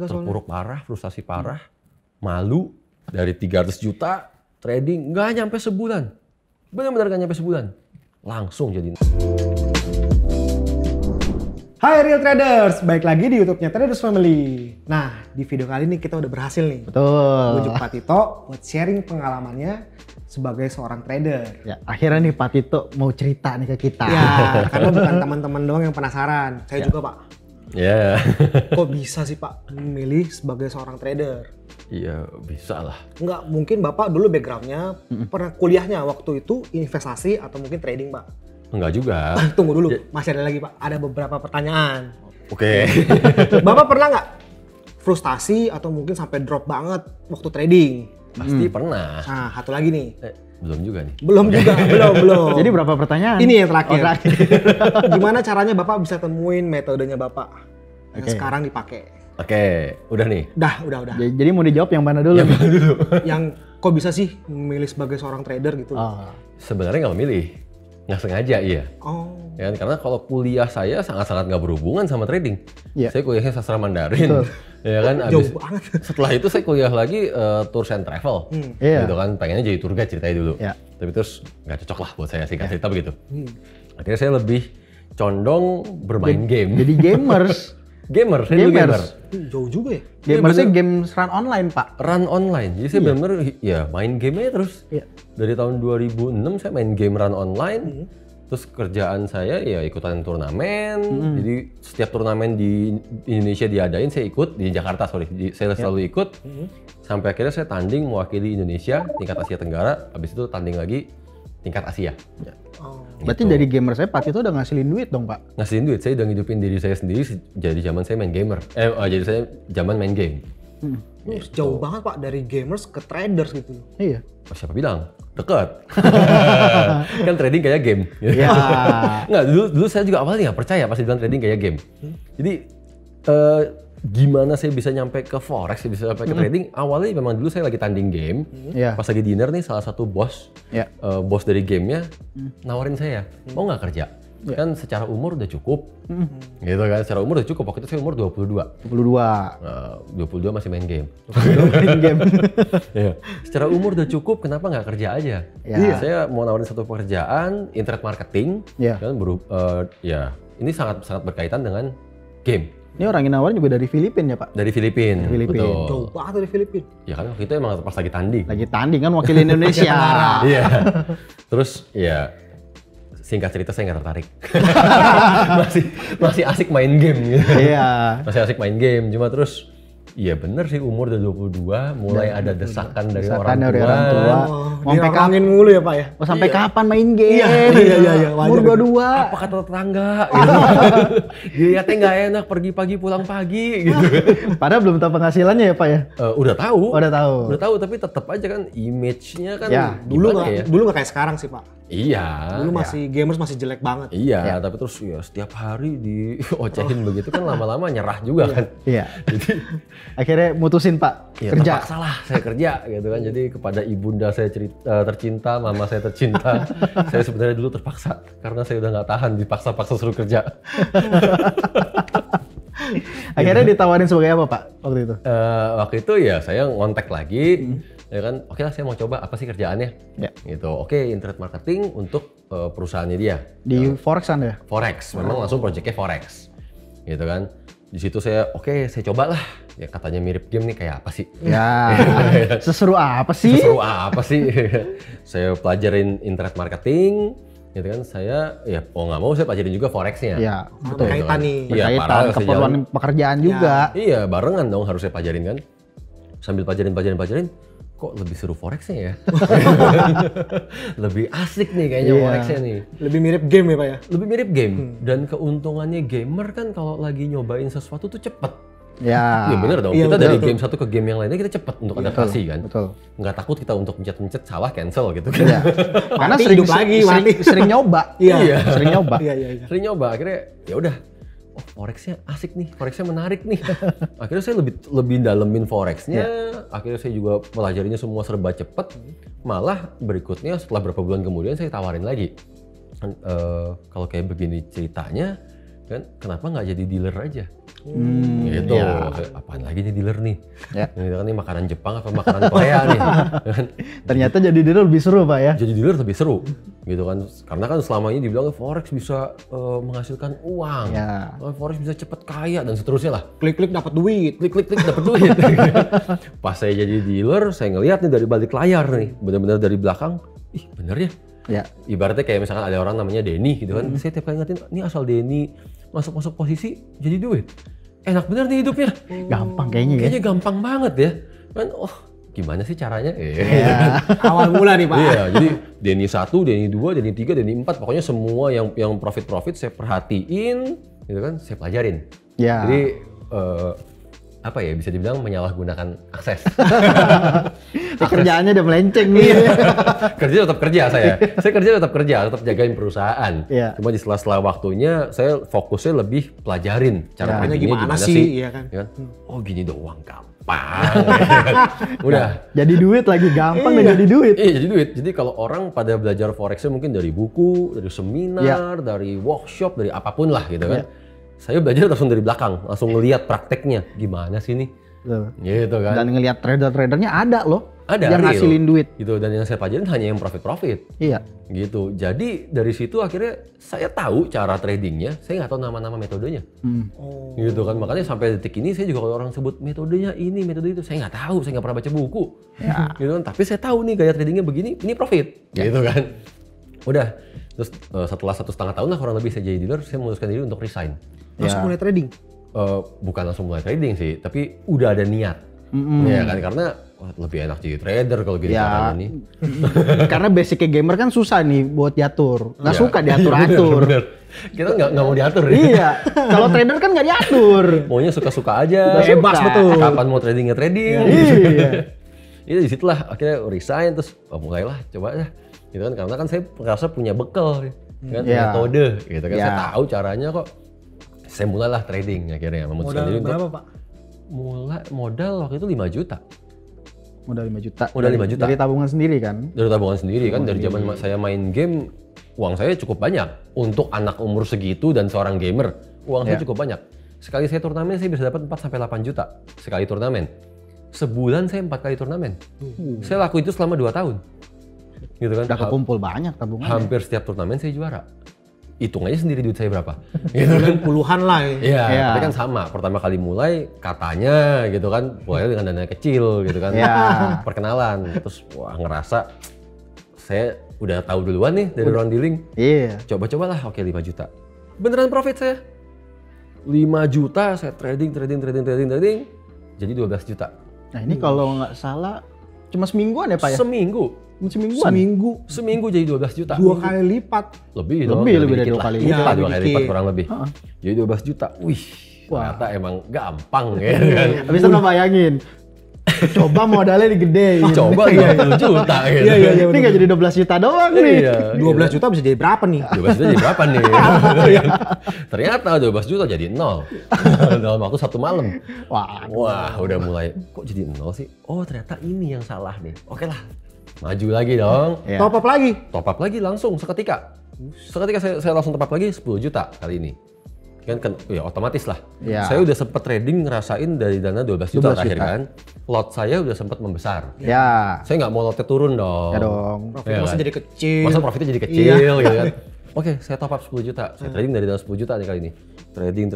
Terpuruk parah, frustasi parah, malu dari 300 juta trading nggak nyampe sebulan. Benar-benar nggak nyampe sebulan. Langsung jadi. Hai Real Traders, balik lagi di YouTube-nya Traders Family. Nah, di video kali ini kita udah berhasil nih. Betul. Bujuk Pak Tito buat sharing pengalamannya sebagai seorang trader. Ya, akhirnya nih Pak Tito mau cerita nih ke kita. Ya, karena bukan teman-teman doang yang penasaran. Saya juga Pak. Ya. Kok bisa sih Pak memilih sebagai seorang trader? Iya bisa lah. Enggak, mungkin Bapak dulu backgroundnya pernah kuliahnya waktu itu investasi atau mungkin trading Pak? Enggak juga. Tunggu dulu, masih ada lagi Pak. Ada beberapa pertanyaan. Oke. Bapak pernah nggak frustasi atau mungkin sampai drop banget waktu trading? Pasti pernah. Nah, satu lagi nih. Belum juga nih. Belum juga, belum. Jadi berapa pertanyaan? Ini yang terakhir. Oh, terakhir. Gimana caranya Bapak bisa temuin metodenya Bapak yang Oke. sekarang dipakai? Oke, udah nih. Udah. Jadi mau dijawab yang mana dulu? Yang kok bisa sih memilih sebagai seorang trader gitu? Oh, Sebenarnya nggak memilih, nggak sengaja iya. Oh. Ya kan? Karena kalau kuliah saya sangat-sangat nggak berhubungan sama trading. Iya. Saya kuliahnya sastra Mandarin. Ya kan, Jauh banget. Setelah itu saya kuliah lagi tours and travel. Iya. Gitu kan, pengennya jadi tour guide ceritanya dulu. Iya. Tapi terus nggak cocok lah buat saya singkat cerita begitu. Akhirnya saya lebih condong bermain game. jadi gamers. Gamer, saya dulu gamer. Jauh juga ya? Gamersnya games run online Pak. Run online, jadi saya benar-benar ya main game aja terus. Iya. Dari tahun 2006 saya main game run online. Terus kerjaan saya ya ikutan turnamen. Jadi setiap turnamen di Indonesia diadain saya ikut, di Jakarta saya selalu ikut. Sampai akhirnya saya tanding mewakili Indonesia tingkat Asia Tenggara. Habis itu tanding lagi tingkat Asia. Oh. Berarti Gitu. dari gamer saya Pak Tito udah ngasilin duit dong Pak. Ngasihin duit, saya udah ngidupin diri saya sendiri jadi zaman saya main gamer. Jadi saya zaman main game. Jauh banget Pak dari gamers ke traders gitu. Iya. Oh, siapa bilang? Deket. Kan trading kayak game. Iya. Nggak, dulu saya juga awalnya nggak percaya pas dibilang trading kayak game. Jadi gimana saya bisa nyampe ke forex, bisa sampai ke trading? Awalnya memang dulu saya lagi tanding game. Iya. Pas lagi dinner nih salah satu bos, Iya. bos dari gamenya nawarin saya, mau nggak kerja? Kan secara umur udah cukup, gitu kan? Secara umur udah cukup. Waktu itu saya umur 22. 22 masih main game. Main game. Iya. Secara umur udah cukup, kenapa nggak kerja aja? Iya. Saya mau nawarin satu pekerjaan, internet marketing, Iya. kan ya ini sangat berkaitan dengan game Ini orang yang nawarin juga dari Filipina ya Pak. dari Filipina. Filipina. Betul. Jauh banget dari Filipina. Ya kan waktu itu emang pas lagi tanding. Lagi tanding kan wakil Indonesia. Iya. Terus ya singkat cerita saya nggak tertarik. masih asik main game gitu. Iya. Masih asik main game, cuma terus iya bener sih umur udah 22 mulai ada desakan dari orang Dari tua. orang tua. Mau sampai kapan? Dirangin mulu ya Pak ya? Mau sampai kapan main game? Iya, Umur wajar. 22. Apa kata tetangga gitu. Dilihatnya nggak enak pergi pagi pulang pagi gitu. Padahal belum tahu penghasilannya ya Pak ya? Udah tahu. Oh, udah tahu. Udah tahu tapi tetap aja kan image-nya kan Ya, Dulu gimana nggak dulu nggak kayak sekarang sih Pak. Iya. Dulu masih gamers masih jelek banget. Iya, tapi terus ya setiap hari diocehin begitu kan lama-lama nyerah juga kan. Iya. Jadi Akhirnya mutusin Pak ya kerja. terpaksa lah saya kerja gitu kan. Jadi kepada ibunda saya tercinta, mama saya tercinta, saya sebenarnya dulu terpaksa karena saya udah nggak tahan dipaksa-paksa suruh kerja. Akhirnya ditawarin sebagai apa Pak waktu itu? Waktu itu ya saya ngontak lagi, ya kan, oke lah saya mau coba apa sih kerjaannya, Ya. gitu. Oke, internet marketing untuk perusahaannya dia, Di Forex Anda ya? forex, memang langsung proyeknya forex, gitu kan. Di situ saya saya coba lah, ya katanya mirip game nih kayak apa sih? Ya. Seseru apa sih? Seru apa sih? Saya pelajarin internet marketing, gitu kan. Saya ya mau nggak mau saya pelajarin juga forexnya. Ya, betul. Berkaitan nih. Iya, Berkaitan paralel saya keperluan jalan. pekerjaan juga. Iya, barengan dong harus saya pelajarin kan. Sambil pelajarin, kok lebih seru forexnya ya? Lebih asik nih kayaknya Iya. forexnya nih. Lebih mirip game ya Pak ya? Lebih mirip game. Dan keuntungannya gamer kan kalau lagi nyobain sesuatu tuh cepet. Ya. Iya bener dong, Iya, kita betul, dari betul. game satu ke game yang lainnya kita cepet untuk adaptasi kan. Betul. Nggak takut kita untuk mencet-mencet salah cancel gitu kan. Iya. Karena Mati, sering hidup lagi, sering, mati. sering nyoba. Iya. Sering nyoba. Iya. Sering nyoba, akhirnya ya udah. Oh, forexnya asik nih, forexnya menarik nih. Akhirnya saya lebih dalemin forexnya. Akhirnya saya juga pelajarinya semua serba cepet. Malah berikutnya setelah beberapa bulan kemudian saya tawarin lagi. Kalau kayak begini ceritanya, kan kenapa nggak jadi dealer aja? Gitu, iya. apaan lagi nih dealer nih? Ya. Gitu kan, ini makanan Jepang apa makanan Korea nih? Kan? Ternyata jadi dealer lebih seru Pak ya. Jadi dealer lebih seru, gitu kan? Karena kan selama ini dibilang forex bisa menghasilkan uang, Ya. forex bisa cepet kaya dan seterusnya lah. Klik-klik dapat duit. Klik dapat duit. Pas saya jadi dealer, saya ngeliat nih dari balik layar nih, benar-benar dari belakang, ih bener ya. Ya. Ibaratnya kayak misalkan ada orang namanya Denny gitu kan, saya tiap kali ngatin, ini asal Denny masuk posisi jadi duit. Enak bener nih hidupnya. Gampang kayaknya ya. Kayaknya gampang banget ya. Kan, oh gimana sih caranya? Ya. Awal mula nih Pak. Iya, jadi Denny 1, Denny 2, Denny 3, Denny 4, pokoknya semua yang profit saya perhatiin, gitu kan, saya pelajarin. Ya. Jadi apa ya, bisa dibilang menyalahgunakan akses. Kerjaannya udah melenceng nih. Kerja tetap kerja saya kerja tetap kerja, tetap jagain perusahaan. Iya. Cuma di sela-sela waktunya saya fokusnya lebih pelajarin cara Ya. tradingnya Gimana gimana sih, sih. iya kan? Ya kan? Oh gini doang gampang. Udah. Jadi duit lagi gampang dan jadi duit. Iya jadi duit. Jadi kalau orang pada belajar forexnya mungkin dari buku, dari seminar, dari workshop, dari apapun lah gitu kan. Saya belajar langsung dari belakang, langsung ngelihat prakteknya gimana sih nih. Tuh. Gitu kan. Dan ngelihat trader-tradernya ada loh. Ada yang real. ngasilin duit. Gitu, dan yang saya pelajarin hanya yang profit. Iya. Gitu. Jadi dari situ akhirnya saya tahu cara tradingnya, saya nggak tahu nama-nama metodenya. Gitu kan. Makanya sampai detik ini saya juga kalau orang sebut metodenya ini, metode itu, saya nggak tahu, saya nggak pernah baca buku. Gitu kan. Tapi saya tahu nih gaya tradingnya begini, ini profit. Gitu kan. Udah. Terus setelah 1,5 tahun lah kurang lebih saya jadi dealer, saya memutuskan diri untuk resign. Langsung mulai trading. Bukan langsung mulai trading sih, tapi udah ada niat. Ya kan, karena lebih enak jadi trader kalau gini caranya nih. Karena basicnya gamer kan susah nih buat diatur. Nggak Iya. suka diatur-atur. Bener. Kita nggak mau diatur. Ya. Iya. Kalau trader kan nggak diatur. Maunya suka-suka aja. Bebas, betul. Kapan mau tradingnya trading. Iya. Itu disitulah akhirnya resign, terus mulailah coba aja. Gitu kan, karena kan saya merasa punya bekal kan, Iya. metode gitu kan. Iya. Saya tahu caranya kok. Saya mulailah trading akhirnya, memutuskan diri Modal berapa untuk Pak? modal waktu itu 5 juta. Modal 5 juta. Modal 5 juta. Dari tabungan sendiri kan? Dari tabungan sendiri kan, dari zaman saya main game, uang saya cukup banyak. Untuk anak umur segitu dan seorang gamer, uang saya cukup banyak. Sekali saya turnamen, saya bisa dapat 4-8 juta sekali turnamen. Sebulan saya 4 kali turnamen. Saya laku itu selama 2 tahun. Gitu kan. Udah kekumpul banyak tabungannya. Hampir setiap turnamen saya juara. Hitung aja sendiri duit saya berapa. Gitu kan. Puluhan lah ya. Iya, Iya. tapi kan sama. Pertama kali mulai katanya gitu kan, mulai dengan dana kecil gitu kan. Iya. Perkenalan, terus wah ngerasa saya udah tahu duluan nih dari orang dealing. Iya. Coba-cobalah, oke 5 juta. Beneran profit saya. 5 juta saya trading. Jadi 12 juta. Nah ini kalau nggak salah cuma semingguan ya Pak ya? Seminggu Seminggu jadi 12 juta. 2 kali lipat. Lebih dong. Lebih dari dikit 2 lah. kali Iya, lipat. 2 kali Dikit. lipat kurang lebih. Jadi 12 juta. Wih, ternyata emang gampang ya kan. Habis itu nggak bayangin. Coba modalnya digedein. Coba 20 juta gitu. Iya, Ini nggak jadi 12 juta doang nih. Iya. 12 juta bisa jadi berapa nih? 12 juta jadi berapa nih? Ternyata 12 juta jadi 0 dalam waktu 1 malam. Wah, udah mulai kok jadi 0 sih? Oh, ternyata ini yang salah nih. Oke lah, maju lagi dong. Iya. Top up lagi. Top up lagi langsung seketika. Seketika saya langsung top up lagi 10 juta kali ini. Kan ya otomatis lah. Iya. Saya udah sempet trading ngerasain dari dana 12 juta 12 terakhir juta. kan. Lot saya udah sempet membesar. Ya. Saya nggak mau lotnya turun dong. Ya dong. Profit Iya masih kan? jadi kecil. Masa profitnya jadi kecil gitu kan. Oke, saya top up 10 juta. Saya trading dari dana 10 juta nih kali ini. Trading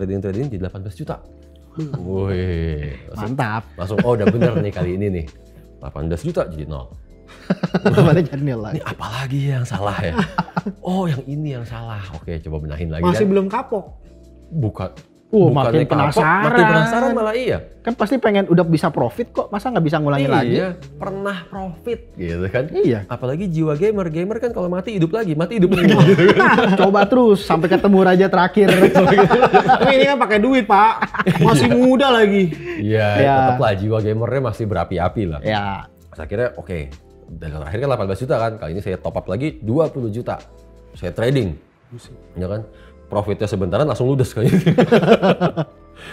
jadi 18 juta. Wih. Mantap. Langsung oh udah bener nih kali ini nih. 18 juta jadi 0. Pada jadi nilai. Ini apa lagi yang salah ya? Oh, yang ini yang salah. Oke, coba benahin lagi Masih kan. belum kapok. Makin penasaran. Makin penasaran malah iya. Kan pasti pengen udah bisa profit kok, masa nggak bisa ngulangin lagi? Iya, pernah profit gitu kan. Iya. Apalagi jiwa gamer kan kalau mati hidup lagi gitu kan. Coba terus sampai ketemu raja terakhir. Tapi ini kan pakai duit Pak. Masih muda lagi. Iya, Iya. tetaplah jiwa gamernya masih berapi-api lah. Ya. Terus akhirnya oke, dan terakhir kan 18 juta kan, kali ini saya top up lagi 20 juta. Saya trading, ya kan, profitnya sebentaran langsung ludes kayaknya.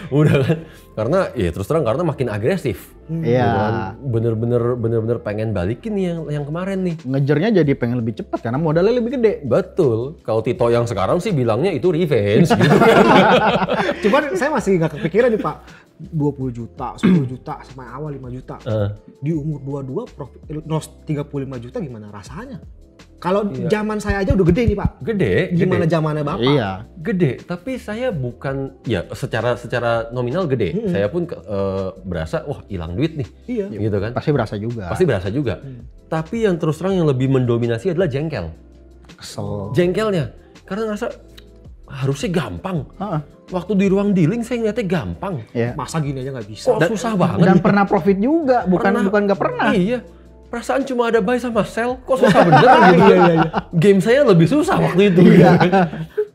Udah kan, karena ya terus terang karena makin agresif. Iya. Gitu kan. Bener-bener pengen balikin nih yang kemarin nih. Ngejarnya jadi pengen lebih cepat karena modalnya lebih gede. Betul. Kalau Tito yang sekarang sih bilangnya itu revenge gitu kan. Cuman saya masih nggak kepikiran nih Pak. 20 juta, 10 juta, sama awal 5 juta. Di umur 22 profit 35 juta gimana rasanya? Kalau zaman saya aja udah gede nih Pak. Gede. Gimana zamannya Bapak? Iya. Gede, tapi saya bukan ya secara nominal gede. Saya pun berasa wah hilang duit nih. Iya. Gitu kan. Pasti berasa juga. Pasti berasa juga. Tapi yang terus terang yang lebih mendominasi adalah jengkel. Kesel. Jengkelnya. Karena ngerasa harusnya gampang. Heeh. Waktu di ruang dealing saya ngeliatnya gampang. Iya. Masa gini aja nggak bisa? Kok susah banget. Dan pernah profit juga, bukan nggak pernah. Iya. Perasaan cuma ada buy sama sell, kok susah bener gitu. Game saya lebih susah waktu itu.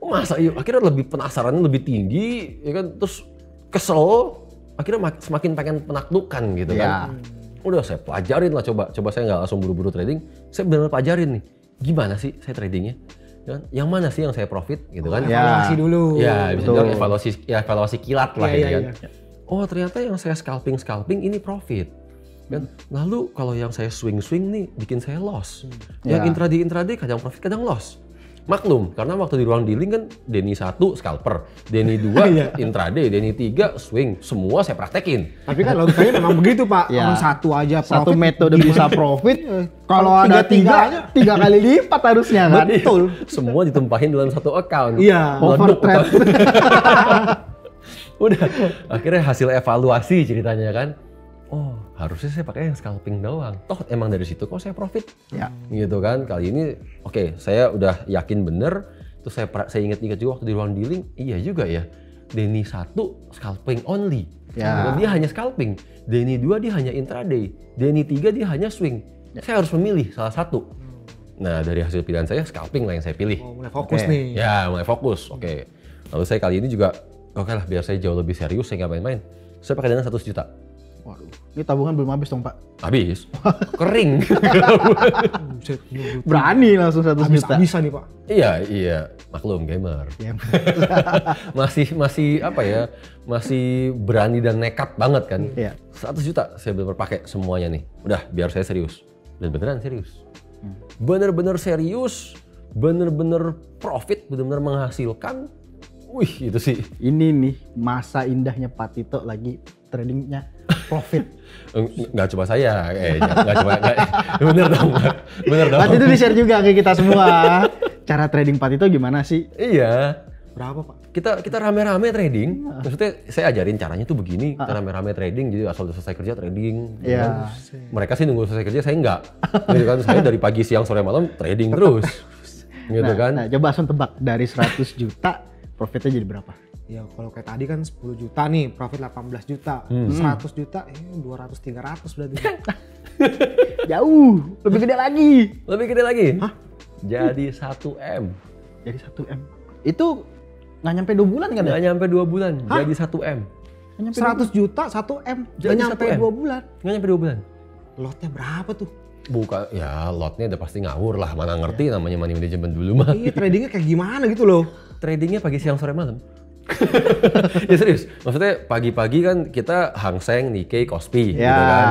Masa iya, akhirnya lebih penasarannya lebih tinggi, ya kan, terus kesel, akhirnya semakin pengen penaklukan gitu kan. Udah saya pelajarin lah, coba saya nggak langsung buru-buru trading, saya benar-benar pelajarin nih, gimana sih saya tradingnya, ya kan? Yang mana sih yang saya profit gitu kan? Evaluasi dulu. Ya bisa bilang evaluasi kilat lah gitu kan. Iya. Oh ternyata yang saya scalping ini profit. Kan? Lalu kalau yang saya swing nih bikin saya loss. Yang intraday kadang profit kadang loss. Maklum, karena waktu di ruang dealing kan Denny 1 scalper, Denny 2 intraday, Denny 3 swing, semua saya praktekin. Tapi kan logikanya memang begitu Pak. Ya. Orang satu aja profit. Satu metode bisa profit. Kalau ada tiga kali lipat harusnya kan. Betul. Semua ditumpahin dalam satu account. Iya. Overtrade. Udah, akhirnya hasil evaluasi ceritanya kan. Oh, harusnya saya pakai yang scalping doang. Toh emang dari situ kok saya profit. Ya. Gitu kan. Kali ini oke, saya udah yakin bener. Terus saya ingat-ingat juga waktu di ruang dealing, iya juga ya. Denny 1 scalping only. Ya. Dia hanya scalping. Denny 2 dia hanya intraday. Denny 3 dia hanya swing. Saya harus memilih salah satu. Nah, dari hasil pilihan saya scalping lah yang saya pilih. Oh, mulai fokus nih. Ya, mulai fokus. Oke. Lalu saya kali ini juga oke lah, biar saya jauh lebih serius, saya nggak main-main. Saya pakai dana 100 juta. Waduh, ini tabungan belum habis dong Pak. Habis. Kering. Berani langsung 100 juta. Bisa nih Pak. Iya. Maklum, gamer. Ya. masih apa ya, masih berani dan nekat banget kan. Iya. 100 juta saya benar-benar pakai semuanya nih. Udah, biar saya serius. Dan beneran serius. Bener-bener serius, bener-bener profit, bener-bener menghasilkan. Wih, itu sih. Ini nih masa indahnya Pak Tito lagi tradingnya profit. Nggak cuma saya, nggak cuma, bener dong. Pak Tito di-share juga ke kita semua. Cara trading Pak Tito gimana sih? Iya. Berapa Pak? Kita rame-rame trading. Maksudnya saya ajarin caranya tuh begini. Kita rame-rame trading. Jadi asal udah selesai kerja trading. Iya. Kan? Mereka sih nunggu selesai kerja, saya enggak. Gitu kan, saya dari pagi, siang, sore, malam trading terus. Gitu kan. Nah, coba langsung tebak dari 100 juta profitnya jadi berapa? Ya kalau kayak tadi kan 10 juta nih, profit 18 juta. 100 juta, 200-300 berarti. Jauh, lebih gede lagi. Lebih gede lagi? Hah? Jadi 1M. Jadi 1M. Itu nggak nyampe 2 bulan kan ya? Nggak nyampe 2 bulan, jadi 1M. 100 juta 1M, Jadi nggak nyampe 1M. 2 bulan. Nggak nyampe 2 bulan. Lotnya berapa tuh? Bukan, ya lotnya udah pasti ngawur lah. Mana ngerti namanya money management dulu mah. Iya, tradingnya kayak gimana gitu loh. Tradingnya pagi, siang, sore, malam. Ya serius, maksudnya pagi-pagi kan kita Hang Seng, Nikkei, Kospi Ya. gitu kan.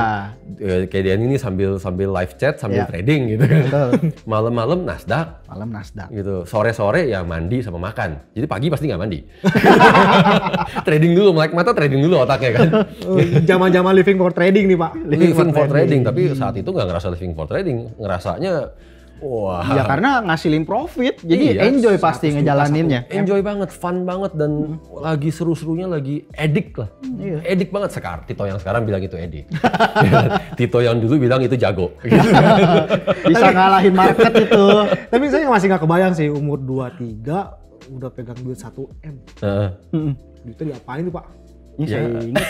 Kayak dia ini sambil live chat, sambil trading gitu kan. Betul. Malam-malam Nasdaq Malam Nasdaq. gitu. Sore-sore ya mandi sama makan. Jadi pagi pasti nggak mandi. Trading dulu, melek mata trading dulu otaknya kan. Zaman-zaman living for trading nih Pak. Living for trading, tapi saat itu nggak ngerasa living for trading, ngerasanya wah. Ya karena ngasilin profit, jadi Iya, enjoy pasti ngejalaninnya. Enjoy banget, fun banget, dan lagi seru-serunya, lagi edik lah. Edik banget sekarang. Tito yang sekarang bilang itu edik. Tito yang dulu bilang itu jago. Bisa ngalahin market itu. Tapi saya masih nggak kebayang sih umur 23 udah pegang duit 1M. Duitnya diapain tuh Pak? Ini saya ingat.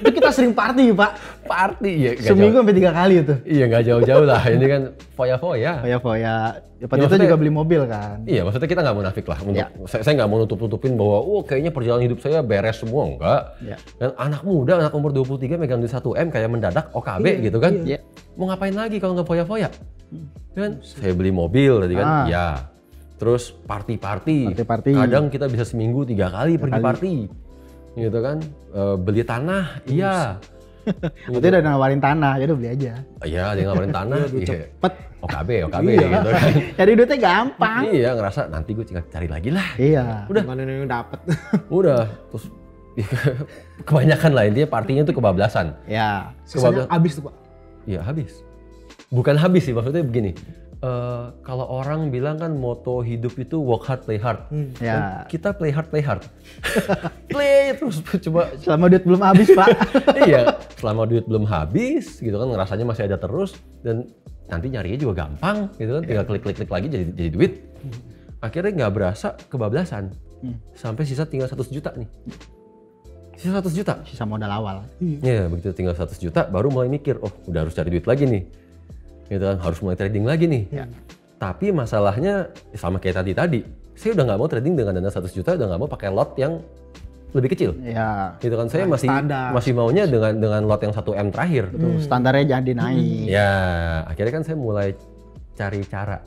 Itu kita sering party Pak. Party ya. Seminggu sampai 3 kali itu. Iya nggak jauh-jauh lah. Ini kan foya-foya. Foya-foya. Ya Pak Ya, Tito juga beli mobil kan. Iya, maksudnya kita nggak munafik lah. Untuk, Ya. saya nggak mau nutup-nutupin bahwa, kayaknya perjalanan hidup saya beres semua. Enggak. Ya. Dan anak muda, anak umur 23 megang duit 1M kayak mendadak OKB gitu kan. Iya. Mau ngapain lagi kalau nggak foya-foya? Kan? Saya beli mobil tadi kan. Ya. Terus party-party. Party-party. Kadang kita bisa seminggu 3 kali pergi kali. party. gitu kan. Beli tanah, iya. Berarti udah nawarin tanah, ya udah beli aja. Iya, dia nawarin tanah. Cepet. OKB gitu kan. Cari duitnya gampang. Iya, ngerasa nanti gue tinggal cari lagi lah. Iya. Udah. Mana yang dapet. Udah, terus kebanyakan lah intinya partinya tuh kebablasan. Ya. Sisanya habis tuh Pak. Iya habis. Bukan habis sih, maksudnya begini. Kalau orang bilang kan moto hidup itu work hard play hard. Ya. Kita play hard play hard. Play terus coba. Selama duit belum habis Pak. Iya, selama duit belum habis gitu kan ngerasanya masih ada terus dan nanti nyarinya juga gampang gitu kan, tinggal klik lagi jadi duit. Akhirnya nggak berasa kebablasan. Sampai sisa tinggal 100 juta nih. Sisa 100 juta. Sisa modal awal. Iya, begitu tinggal 100 juta baru mulai mikir, oh udah harus cari duit lagi nih. Gitu kan, harus mulai trading lagi nih. Ya. Tapi masalahnya sama kayak tadi, saya udah nggak mau trading dengan dana 100 juta, udah nggak mau pakai lot yang lebih kecil. Ya. Gitu kan, saya masih maunya dengan lot yang 1M terakhir. Betul, standarnya jadi naik. Ya, akhirnya kan saya mulai cari cara.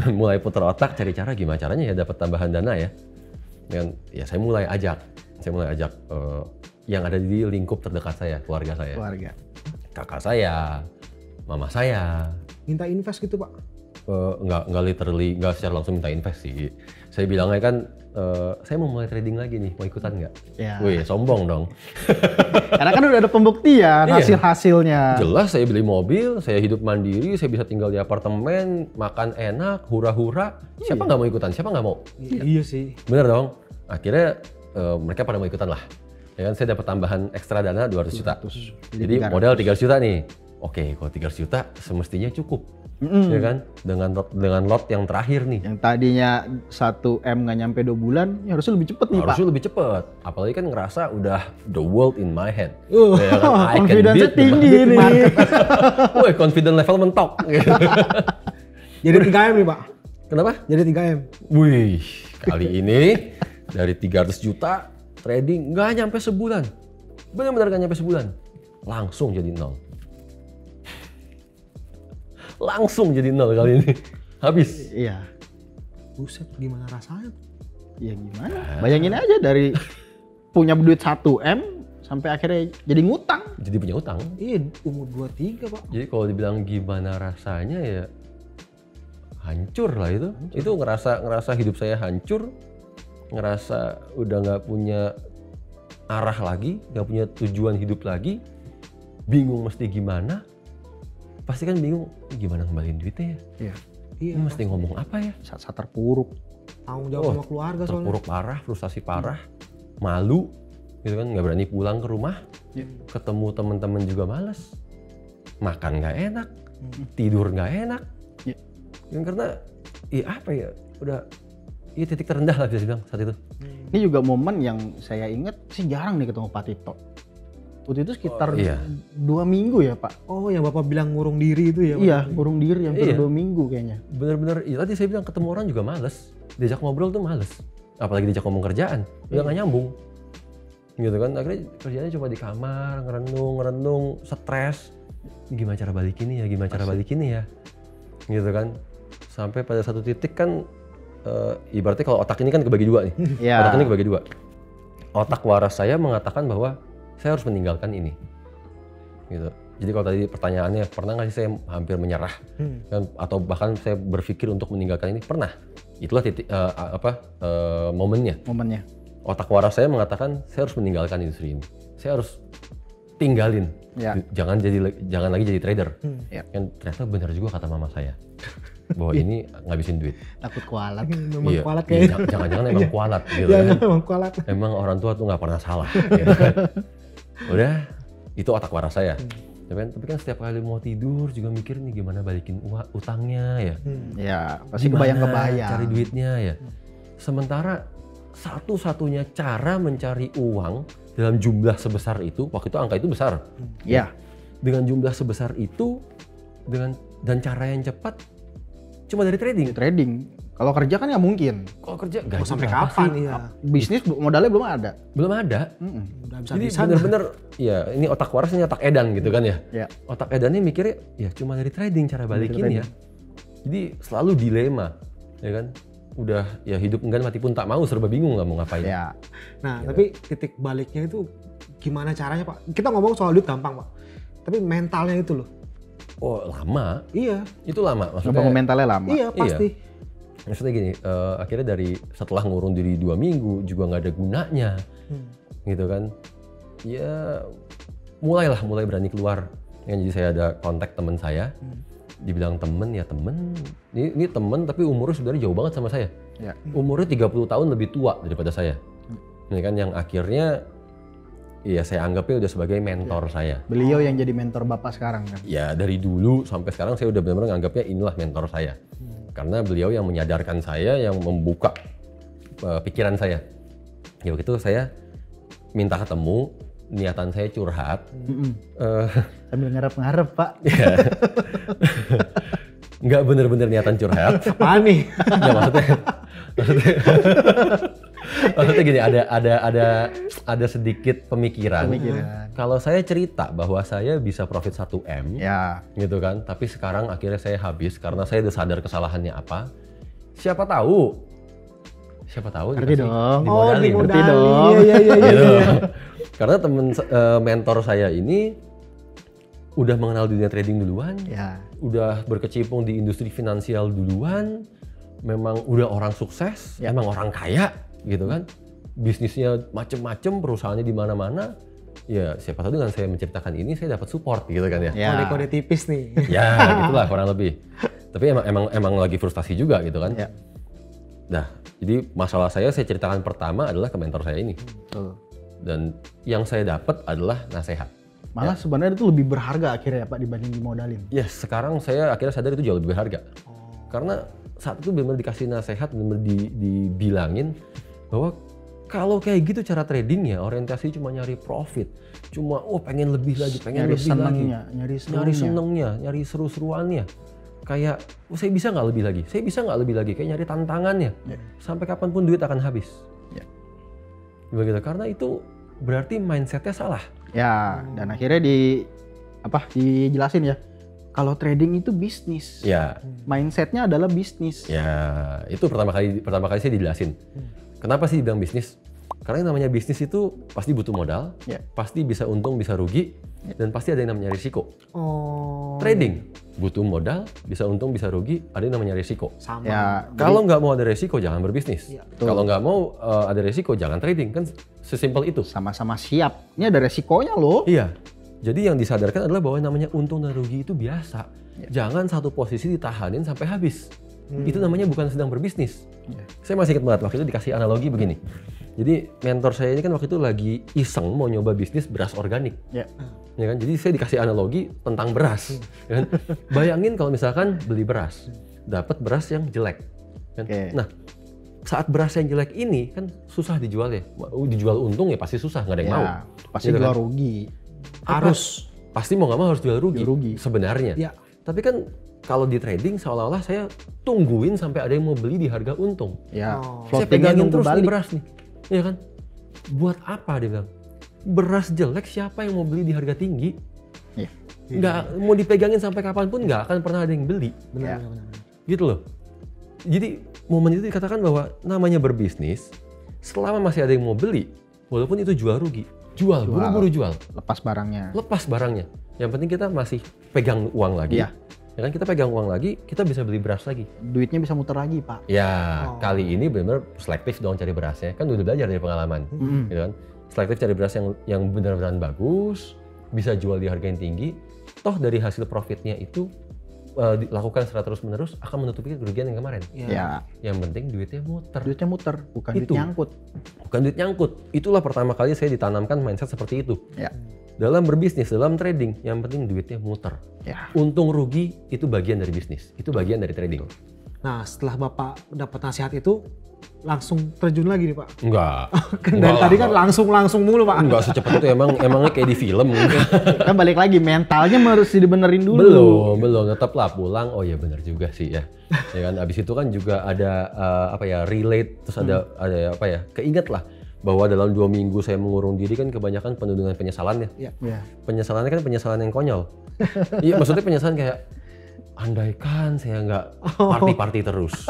Mulai putar otak cari cara gimana caranya ya dapat tambahan dana ya. Dan ya saya mulai ajak yang ada di lingkup terdekat saya, keluarga saya. Kakak saya, mama saya. Minta invest gitu Pak? Nggak literally, nggak secara langsung minta invest sih. Saya bilangnya kan, saya mau mulai trading lagi nih, mau ikutan nggak? Ya. Wih, sombong dong. Karena kan udah ada pembuktian hasil-hasilnya. Jelas saya beli mobil, saya hidup mandiri, saya bisa tinggal di apartemen, makan enak, hura-hura. Siapa nggak mau ikutan? Siapa nggak mau? Iya sih. Bener dong. Akhirnya mereka pada mau ikutan lah. Ya kan, saya dapat tambahan ekstra dana 200 juta. Jadi modal 300 juta nih. Oke, kalau 300 juta semestinya cukup. Ya kan? Dengan lot yang terakhir nih. Yang tadinya 1M nggak nyampe 2 bulan, ya harusnya lebih cepet nih Pak. Harusnya lebih cepet. Apalagi kan ngerasa udah the world in my hand. Ya kan? Confidence tinggi nih. Woi, confidence level mentok. Jadi 3M nih Pak. Kenapa? Jadi 3M. Wih, kali ini dari 300 juta trading nggak nyampe sebulan. Benar-benar nggak nyampe sebulan. Langsung jadi 0. Langsung jadi 0 kali ini. Habis. Iya. Buset, gimana rasanya? Ya gimana? Bayangin aja dari punya duit 1M sampai akhirnya jadi ngutang. Jadi punya utang. Iya, umur 23 Pak. Jadi kalau dibilang gimana rasanya ya hancur lah itu. Itu ngerasa hidup saya hancur. Ngerasa udah nggak punya arah lagi, nggak punya tujuan hidup lagi. Bingung mesti gimana. Pasti kan bingung, gimana ngembaliin duitnya ya? Iya. Mesti ngomong apa ya? Saat terpuruk. Tanggung jawab sama keluarga soalnya. Terpuruk parah, frustasi parah, malu, gitu kan, nggak berani pulang ke rumah. Ketemu teman-teman juga males, makan nggak enak, tidur nggak enak. Karena, apa ya? Udah, titik terendah lah bisa dibilang saat itu. Ini juga momen yang saya ingat sih jarang nih ketemu Pak Tito. Waktu itu sekitar 2 minggu ya Pak. Oh, yang Bapak bilang ngurung diri itu ya? Iya, ngurung diri hampir 2 minggu kayaknya. Bener-bener, tadi saya bilang ketemu orang juga males. Diajak ngobrol tuh males. Apalagi diajak ngomong kerjaan, udah nggak nyambung. Gitu kan, akhirnya kerjanya cuma di kamar, ngerenung, stres. Gimana cara balikin ya, Gitu kan. Sampai pada satu titik kan, ibaratnya kalau otak ini kan kebagi 2 nih. Otak ini kebagi 2. Otak waras saya mengatakan bahwa saya harus meninggalkan ini, gitu. Jadi kalau tadi pertanyaannya pernah nggak sih saya hampir menyerah, kan, atau bahkan saya berpikir untuk meninggalkan ini, pernah. Itulah titik momennya. Otak waras saya mengatakan saya harus meninggalkan industri ini, saya harus tinggalin, jangan lagi jadi trader. Kan ternyata benar juga kata mama saya bahwa ini ngabisin duit. Takut kualat. Memang kualat kayaknya. Jangan-jangan emang kualat gitu. Emang kualat. Emang orang tua tuh nggak pernah salah. Gitu kan. Udah, itu otak waras saya. Tapi kan setiap kali mau tidur juga mikir nih gimana balikin utangnya ya. Ya, pasti kebayang-kebayang. Cari duitnya ya. Sementara satu-satunya cara mencari uang dalam jumlah sebesar itu, waktu itu angka itu besar. Ya. Dengan jumlah sebesar itu, dan cara yang cepat, cuma dari trading. Kalau kerja kan nggak mungkin. Kalau kerja gaji sampai kapan ya? Bisnis modalnya belum ada. Jadi bener-bener ya ini otak waras, ini otak edan gitu kan ya. Otak edannya mikirnya ya cuma dari trading cara balikin ya. Jadi selalu dilema, ya kan. udah ya hidup enggan mati pun tak mau, serba bingung nggak mau ngapain. Ya. Nah, tapi titik baliknya itu gimana caranya Pak? Kita ngomong soal duit gampang Pak, tapi mentalnya itu loh. Oh lama. Iya. Itu lama. Ngebangun mentalnya lama. Iya pasti. Iya. Maksudnya gini, akhirnya dari setelah ngurung diri 2 minggu juga nggak ada gunanya, gitu kan. Ya mulai berani keluar. Jadi saya ada kontak teman saya, dibilang temen, ini temen tapi umurnya sebenarnya jauh banget sama saya. Ya. Umurnya 30 tahun lebih tua daripada saya. Ini kan yang akhirnya ya saya anggapnya udah sebagai mentor saya. Beliau yang jadi mentor Bapak sekarang kan? Ya dari dulu sampai sekarang saya udah benar-benar nganggapnya inilah mentor saya. Karena beliau yang menyadarkan saya, yang membuka pikiran saya. Ya waktu itu saya minta ketemu, niatan saya curhat. Sambil ngarep-ngarep Pak. Ya. Nggak bener-bener niatan curhat. Apaan nih? Nggak, maksudnya gini, ada sedikit pemikiran. Kalau saya cerita bahwa saya bisa profit 1M, Ya. gitu kan, tapi sekarang akhirnya saya habis karena saya udah sadar kesalahannya apa. Siapa tahu Ngerti dong. dimodalin. Ngerti dong. Iya. Gitu. Karena mentor saya ini udah mengenal dunia trading duluan, Ya. udah berkecimpung di industri finansial duluan, memang udah orang sukses, emang orang kaya, gitu kan. Bisnisnya macem-macem, perusahaannya di mana-mana. Ya siapa tahu dengan saya menceritakan ini saya dapat support gitu kan ya. Kode-kode tipis nih. Ya gitulah kurang lebih. Tapi emang lagi frustasi juga gitu kan. Ya. Nah, jadi masalah saya ceritakan pertama adalah ke mentor saya ini. Betul. Dan yang saya dapat adalah nasihat. Malah sebenarnya itu lebih berharga akhirnya ya Pak dibanding dimodalin. Ya sekarang saya akhirnya sadar itu jauh lebih berharga. Karena saat itu benar-benar dikasih nasihat, benar-benar dibilangin bahwa kalau kayak gitu cara tradingnya, orientasi cuma nyari profit, cuma pengen lebih lagi, pengen Nyari lebih lagi, nyari senengnya, nyari seru-seruannya, kayak saya bisa nggak lebih lagi, kayak nyari tantangannya, sampai kapanpun duit akan habis. Begitu, karena itu berarti mindsetnya salah. Ya, dan akhirnya dijelasin ya, kalau trading itu bisnis. Ya. Mindsetnya adalah bisnis. Ya, itu pertama kali saya dijelasin. Kenapa sih dibilang bisnis? Karena yang namanya bisnis itu pasti butuh modal, pasti bisa untung, bisa rugi, dan pasti ada yang namanya risiko. Trading butuh modal, bisa untung, bisa rugi, ada yang namanya risiko. Sama. Ya, Kalau nggak mau ada risiko, jangan berbisnis. Ya, kalau nggak mau ada risiko, jangan trading. Kan sesimpel itu. sama-sama siap. Ini ada resikonya loh. Iya. Jadi yang disadarkan adalah bahwa namanya untung dan rugi itu biasa. Jangan satu posisi ditahanin sampai habis. Itu namanya bukan sedang berbisnis. Saya masih ingat banget waktu itu dikasih analogi begini. Jadi mentor saya ini kan waktu itu lagi iseng mau nyoba bisnis beras organik. Ya kan? Jadi saya dikasih analogi tentang beras. Ya kan? Bayangin kalau misalkan beli beras, dapat beras yang jelek. Kan? Nah, saat beras yang jelek ini kan susah dijual ya. Dijual untung ya pasti susah, nggak ada yang mau. Pasti jual rugi. Harus. Pasti mau nggak mau harus jual rugi. Sebenarnya. Ya. Tapi kan kalau di trading seolah-olah saya tungguin sampai ada yang mau beli di harga untung. Ya. Saya pegangin terus nih beras nih. Iya kan? Buat apa dia bilang? Beras jelek siapa yang mau beli di harga tinggi? Iya. Nggak mau dipegangin sampai kapanpun nggak akan pernah ada yang beli. Benar. Gitu loh. Jadi momen itu dikatakan bahwa namanya berbisnis, selama masih ada yang mau beli, walaupun itu jual rugi, jual. Buru-buru jual. Lepas barangnya. Yang penting kita masih pegang uang lagi. Ya kan, kita pegang uang lagi, kita bisa beli beras lagi. Duitnya bisa muter lagi, Pak. Ya, kali ini benar-benar selektif dong cari berasnya. Kan udah belajar dari pengalaman, gitu kan. Selektif cari beras yang benar-benar bagus, bisa jual di harga yang tinggi. Toh dari hasil profitnya itu dilakukan secara terus-menerus akan menutupi kerugian yang kemarin. Ya. Yang penting duitnya muter. Bukan duit nyangkut. Bukan duit nyangkut. Itulah pertama kali saya ditanamkan mindset seperti itu. Ya. Dalam berbisnis, dalam trading, yang penting duitnya muter. Ya. Untung rugi itu bagian dari bisnis, itu bagian dari trading. Nah, setelah Bapak dapat nasihat itu, langsung terjun lagi nih Pak? Enggak. Dari tadi kan langsung mulu Pak. Enggak secepat itu, emangnya kayak di film. Kan balik lagi, mentalnya harus dibenerin dulu. Belum, tetaplah pulang. Oh ya benar juga sih ya. Ya kan, abis itu kan juga ada relate, terus ada keinget lah. Bahwa dalam 2 minggu saya mengurung diri kan kebanyakan penuh dengan penyesalan ya. Penyesalannya kan penyesalan yang konyol. Iya, maksudnya penyesalan kayak andaikan saya nggak party-party terus,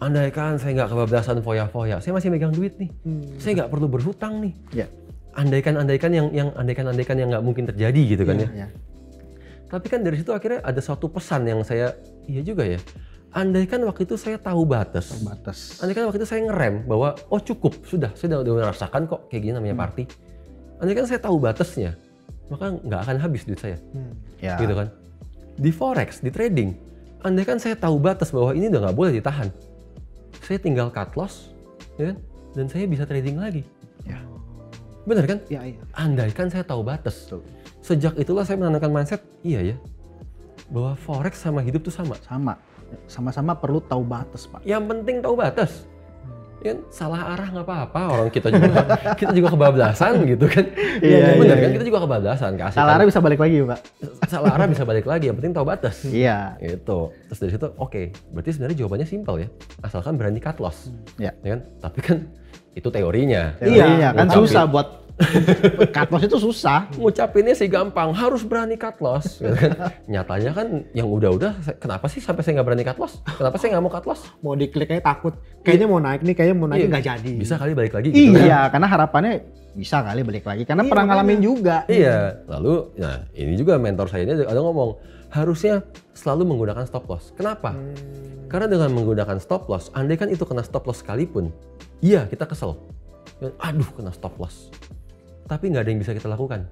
andaikan saya nggak kebablasan foya-foya, saya masih megang duit nih, saya nggak perlu berhutang nih. Andaikan yang nggak mungkin terjadi gitu kan ya. Tapi kan dari situ akhirnya ada suatu pesan yang saya, iya juga ya. Andaikan waktu itu saya tahu batas. Andaikan waktu itu saya ngerem bahwa oh cukup, sudah, saya udah merasakan kok kayak gini namanya party. Andaikan saya tahu batasnya, maka nggak akan habis duit saya. Gitu kan. Di forex, di trading, andaikan saya tahu batas bahwa ini udah nggak boleh ditahan, saya tinggal cut loss, ya kan? Dan saya bisa trading lagi. Benar kan? Andaikan saya tahu batas. Sejak itulah saya menanamkan mindset, iya ya, bahwa forex sama hidup tuh sama. Sama-sama perlu tahu batas, Pak. Yang penting tahu batas. Ya, salah arah nggak apa-apa, orang kita juga kebablasan gitu kan. Benar kan, kita juga kebablasan. Salah arah bisa balik lagi, Pak. Salah arah bisa balik lagi, yang penting tahu batas. Itu. Terus dari situ, oke, berarti sebenarnya jawabannya simpel ya. Asalkan berani cut loss. Ya kan? Tapi kan itu teorinya. Kan susah buat cut loss itu susah. Ngucapinnya sih gampang, harus berani cut loss. Gitu kan? Nyatanya kan yang udah-udah, kenapa sih sampai saya nggak berani cut loss? Kenapa saya nggak mau cut loss? Mau diklik aja takut. Kayaknya mau naik nih, nggak jadi. Bisa kali balik lagi gitu kan? Karena harapannya bisa kali balik lagi. Karena pernah ngalamin juga. Lalu, nah ini juga mentor saya ini ada ngomong, harusnya selalu menggunakan stop loss. Kenapa? Karena dengan menggunakan stop loss, andai kan itu kena stop loss sekalipun, iya kita kesel. Aduh kena stop loss. Tapi nggak ada yang bisa kita lakukan.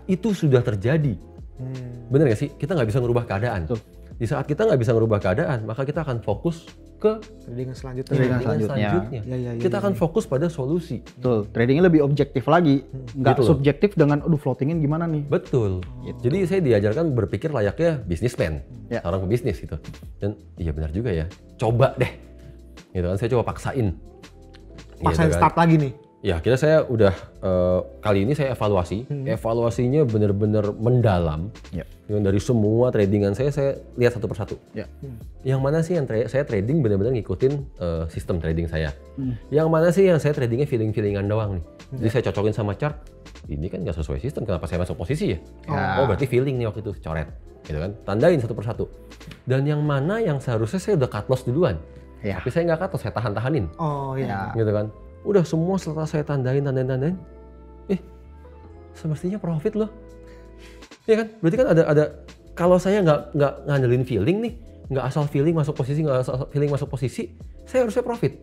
Itu sudah terjadi. Bener nggak sih? Kita nggak bisa merubah keadaan. Di saat kita nggak bisa merubah keadaan, maka kita akan fokus ke trading selanjutnya. Kita akan fokus pada solusi. Betul. Tradingnya lebih objektif lagi, nggak gitu subjektif dengan, floatingin gimana nih? Betul. Gitu. Jadi saya diajarkan berpikir layaknya bisnismen, orang pebisnis gitu. Dan iya benar juga ya. Coba deh. Gitu kan, saya coba paksain. Paksain start lagi nih. Ya, akhirnya saya udah kali ini saya evaluasi. Evaluasinya benar-benar mendalam. Dari semua tradingan saya lihat satu persatu. Yang mana sih yang saya trading benar-benar ngikutin sistem trading saya. Yang mana sih yang saya tradingnya feeling-feelingan doang nih. Jadi saya cocokin sama chart. Ini kan nggak sesuai sistem, kenapa saya masuk posisi ya? Oh berarti feeling nih waktu itu, coret. Gitu kan, tandain satu persatu. Dan yang mana yang seharusnya saya udah cut loss duluan. Tapi saya nggak cut loss, saya tahan-tahanin. Gitu kan. Udah semua setelah saya tandain, semestinya profit loh. Iya kan? Berarti kan ada kalau saya nggak ngandelin feeling nih, nggak asal feeling masuk posisi, saya harusnya profit.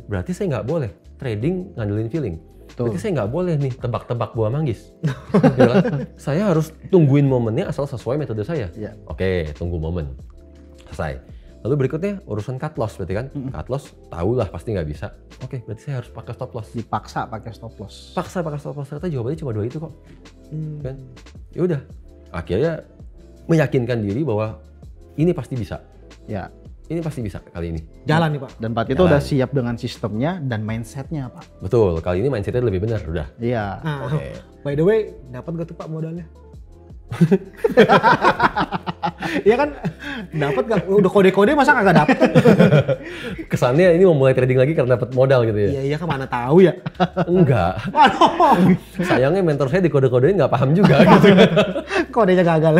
Berarti saya nggak boleh trading ngandelin feeling. Berarti saya nggak boleh nih tebak-tebak buah manggis. Gitu kan? Saya harus tungguin momennya asal sesuai metode saya. Oke, tunggu momen. Selesai. Lalu berikutnya urusan cut loss berarti kan, cut loss tahulah pasti nggak bisa. Oke, berarti saya harus pakai stop loss. Dipaksa pakai stop loss. Ternyata jawabannya cuma 2 itu kok. Kan? Ya udah. Akhirnya meyakinkan diri bahwa ini pasti bisa. Ini pasti bisa kali ini. Jalan nih Pak. Dan Pak itu udah siap dengan sistemnya dan mindsetnya Pak. Betul. Kali ini mindsetnya lebih benar udah. By the way, dapat gak tuh Pak modalnya? Iya kan, dapat gak? Udah kode-kode masa kagak dapet? Kesannya ini mau mulai trading lagi karena dapat modal gitu ya? Iya kan mana tahu ya? Enggak. Sayangnya mentor saya di kode-kodein nggak paham juga gitu. Kodenya gagal.